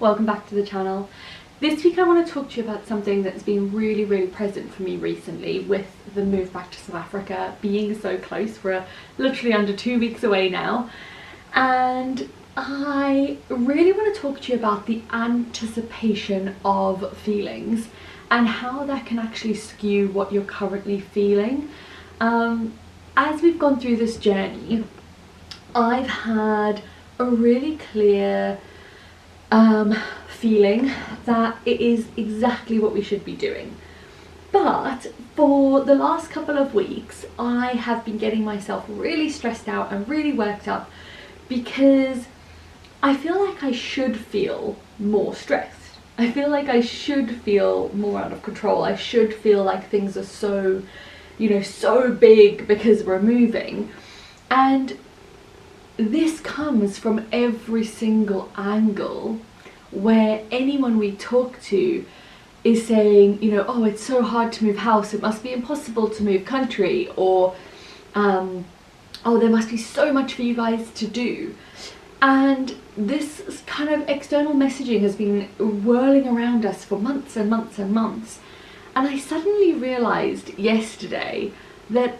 welcome back to the channel. This week I want to talk to you about something that's been really present for me recently with the move back to South Africa being so close. We're literally under 2 weeks away now, and I really want to talk to you about the anticipation of feelings and how that can actually skew what you're currently feeling. As we've gone through this journey, I've had a really clear feeling that it is exactly what we should be doing. But for the last couple of weeks, I have been getting myself really stressed out and really worked up because I feel like I should feel more stressed. I feel like I should feel more out of control. I should feel like things are so, so big because we're moving. And this comes from every single angle where anyone we talk to is saying, oh, it's so hard to move house, it must be impossible to move country, or oh, there must be so much for you guys to do. And this kind of external messaging has been whirling around us for months and months and months. And I suddenly realized yesterday that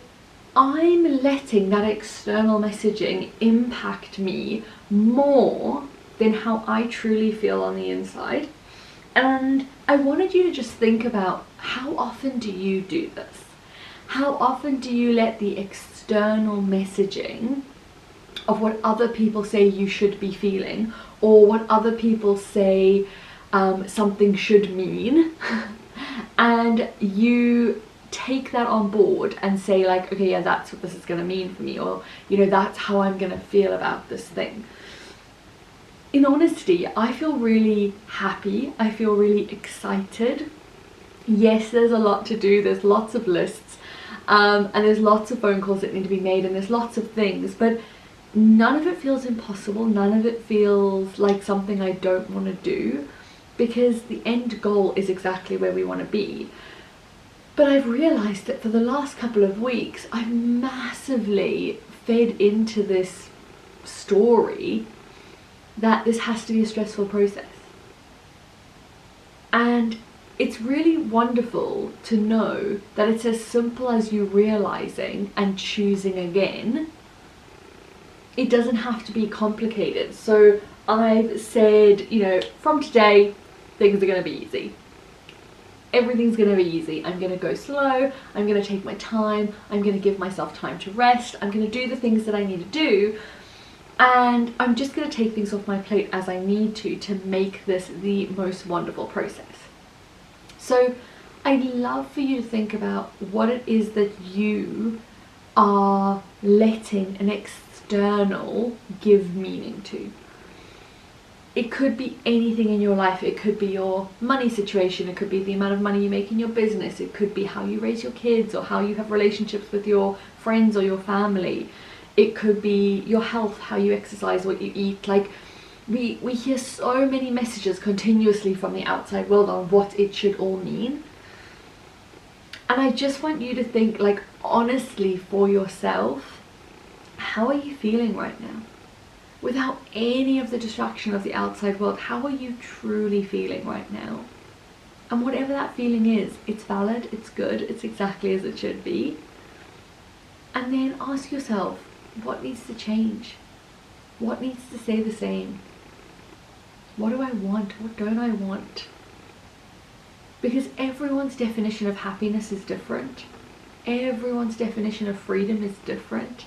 I'm letting that external messaging impact me more than how I truly feel on the inside. And I wanted you to just think about, how often do you do this? How often do you let the external messaging of what other people say you should be feeling, or what other people say something should mean, and you take that on board and say like, okay, yeah, that's what this is going to mean for me, or that's how I'm going to feel about this thing. In honesty, I feel really happy. I feel really excited. Yes, there's a lot to do. There's lots of lists, and there's lots of phone calls that need to be made, and there's lots of things, but none of it feels impossible. None of it feels like something I don't want to do, because the end goal is exactly where we want to be. But I've realized that for the last couple of weeks, I've massively fed into this story that this has to be a stressful process. And it's really wonderful to know that it's as simple as you realizing and choosing again. It doesn't have to be complicated. So I've said, from today, things are going to be easy. Everything's going to be easy. I'm going to go slow. I'm going to take my time. I'm going to give myself time to rest. I'm going to do the things that I need to do. And I'm just going to take things off my plate as I need to make this the most wonderful process. So I'd love for you to think about what it is that you are letting an external give meaning to. It could be anything in your life. It could be your money situation. It could be the amount of money you make in your business. It could be how you raise your kids, or how you have relationships with your friends or your family. It could be your health, how you exercise, what you eat. Like, we hear so many messages continuously from the outside world on what it should all mean. And I just want you to think, like, honestly for yourself, how are you feeling right now? Without any of the distraction of the outside world, how are you truly feeling right now? And whatever that feeling is, it's valid, it's good, it's exactly as it should be. And then ask yourself, what needs to change? What needs to stay the same? What do I want? What don't I want? Because everyone's definition of happiness is different. Everyone's definition of freedom is different.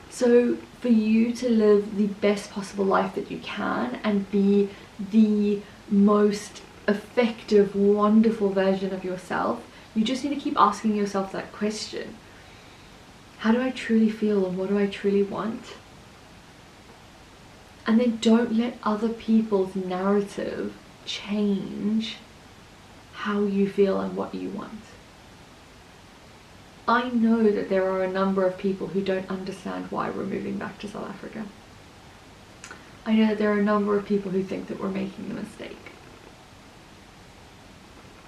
So for you to live the best possible life that you can and be the most effective, wonderful version of yourself, you just need to keep asking yourself that question. How do I truly feel, and what do I truly want? And then don't let other people's narrative change how you feel and what you want. I know that there are a number of people who don't understand why we're moving back to South Africa. I know that there are a number of people who think that we're making a mistake.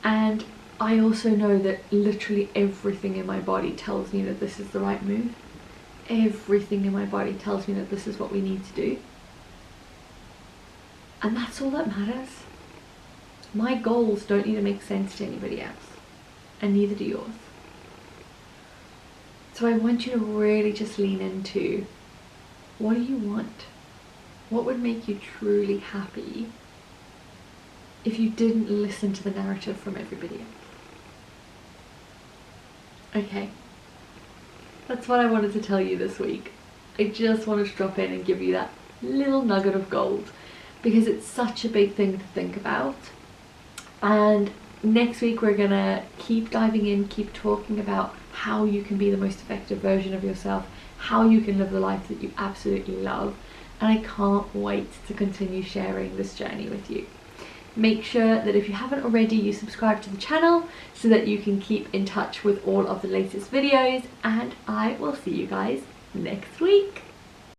And I also know that literally everything in my body tells me that this is the right move. Everything in my body tells me that this is what we need to do. And that's all that matters. My goals don't need to make sense to anybody else, and neither do yours. So I want you to really just lean into, what do you want? What would make you truly happy if you didn't listen to the narrative from everybody else? Okay, that's what I wanted to tell you this week. I just wanted to drop in and give you that little nugget of gold, because it's such a big thing to think about. And next week we're gonna keep diving in, keep talking about how you can be the most effective version of yourself, how you can live the life that you absolutely love. And I can't wait to continue sharing this journey with you. Make sure that if you haven't already, you subscribe to the channel so that you can keep in touch with all of the latest videos, and I will see you guys next week.